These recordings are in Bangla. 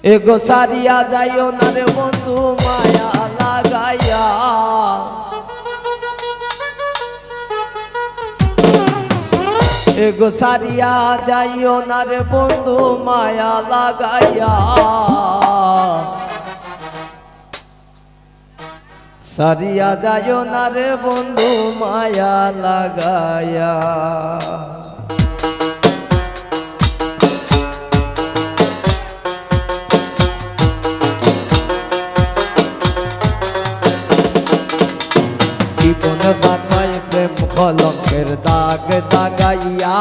এগো সারিয়া যাইও না রে বন্ধু মায়া লাগাইয়া, এগো সারিয়া যাইও না রে বন্ধু মায়া লাগাইয়া, সারিয়া যাইও না রে বন্ধু মায়া লাগাইয়া। জীবন খাতায় প্রেম কলঙ্কের দাগ দাগাইয়া,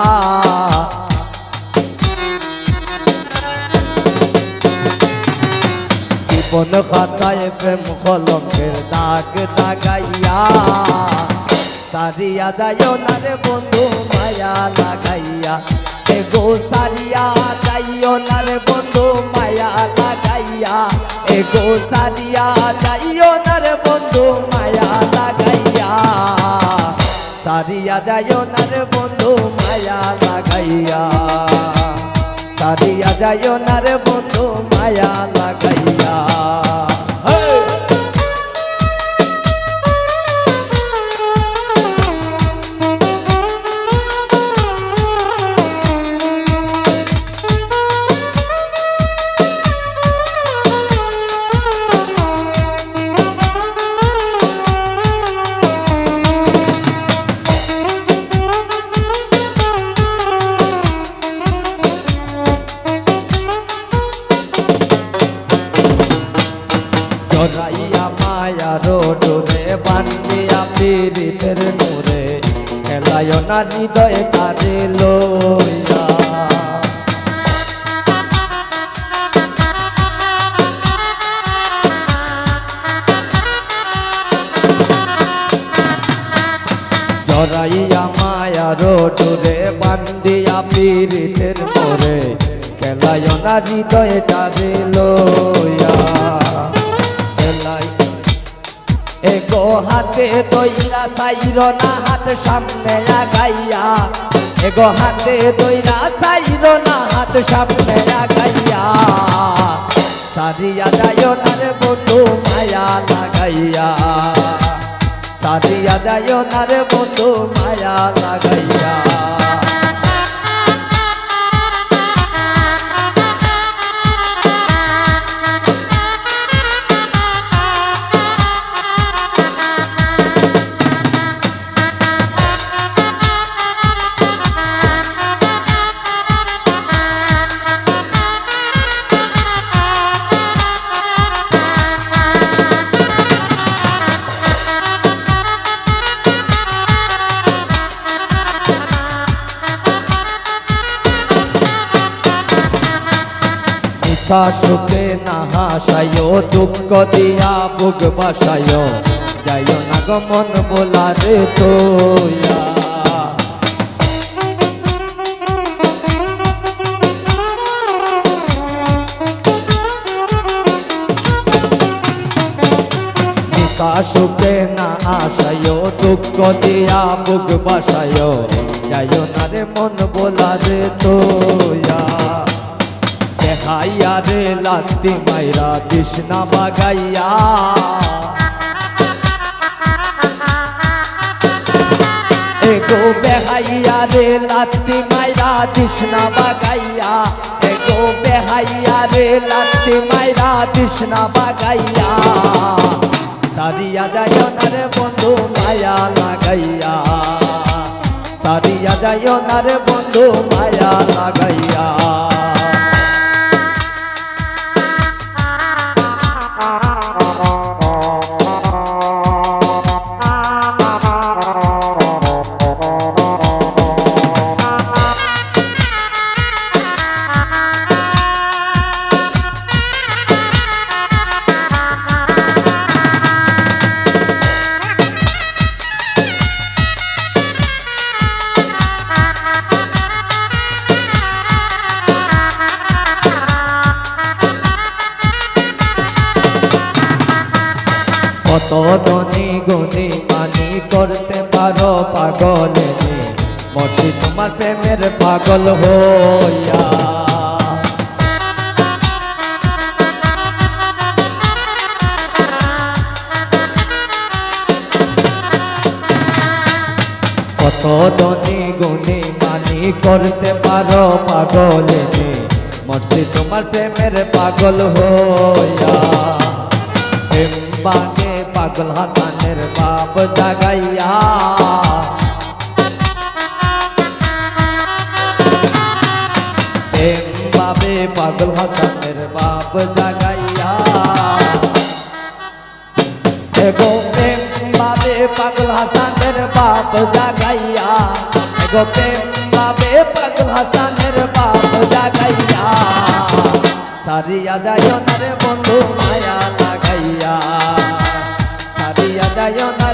জীবন খাতায় প্রেম কলঙ্কের দাগ দাগাইয়া, সারিয়া যাইও না রে বন্ধু মায়া লাগাইয়া, এগো সারিয়া যাইও না রে বন্ধু মায়া লাগাইয়া, এগো সারিয়া যাইও না রে বন্ধু মায়া লাগাইয়া, সারিয়া যাইও না রে বন্ধু মায়া লাগাইয়া, সারিয়া যাইও না রে বন্ধু মায়া লাগাইয়া। জড়াইয়া মায়ার ডোরে বান্ধিয়া পীড়িতের নূরে, খেলায় না হৃদয় তারে লইয়া, জড়াইয়া মায়ার ডোরে বান্ধিয়া পীড়িতের নূরে, খেলায় না হৃদয় তারে লইয়া, এগো হাতে দইরা সাইর না হাত সামনে আগাইয়া, এগো হাতে দইরা সাইর না হাত সামনে আগাইয়া, সারিয়া যাইও না রে বন্ধু মায়া লাগাইয়া, সারিয়া যাইও না রে বন্ধু মায়া লাগাইয়া। সুখে না হাসায় দুঃখ দিয়া বুক বাসায়, যাইও না গো মন বোলারে তোয়া, সুখে না আসায় দুঃখ দিয়া বুক বাসায়, যাইও না রে মন বোলারে তোয়া, দেখাইয়া রে লাত্তি মাইরা তৃষ্ণা বাগাইয়া, এগো বেহাইয়া রে লাত্তি মাইরা তৃষ্ণা বাগাইয়া, এগো বেহাইয়া রে লাত্তি মাইরা তৃষ্ণা বাগাইয়া, সারিয়া যাইও না রে বন্ধু মায়া লাগাইয়া, সারিয়া যাইও না রে বন্ধু মায়া লাগাইয়া। কত ধনী গুণী মানি করতে পারো পাগলে, মরছি তোমার প্রেমের পাগল হইয়া, কদনি গুনি মানি করতে পারো পাগলিনী মরছি তোমার প্রেমের পাগল হইয়া প্রেম বাগে পাগল হাসানের বাপ জাগাইয়া প্রেম বাবে পাগল হাসানের বাপ জাগাইয়া এগো প্রেম বাবে পাগল হাসানের বাপ জাগাইয়া এগো প্রেম বাবে পাগল হাসানের বাপ জাগাইয়া সারিয়া যায় না রে বন্ধু মায়া লাগাইয়া সারিয়া যায় না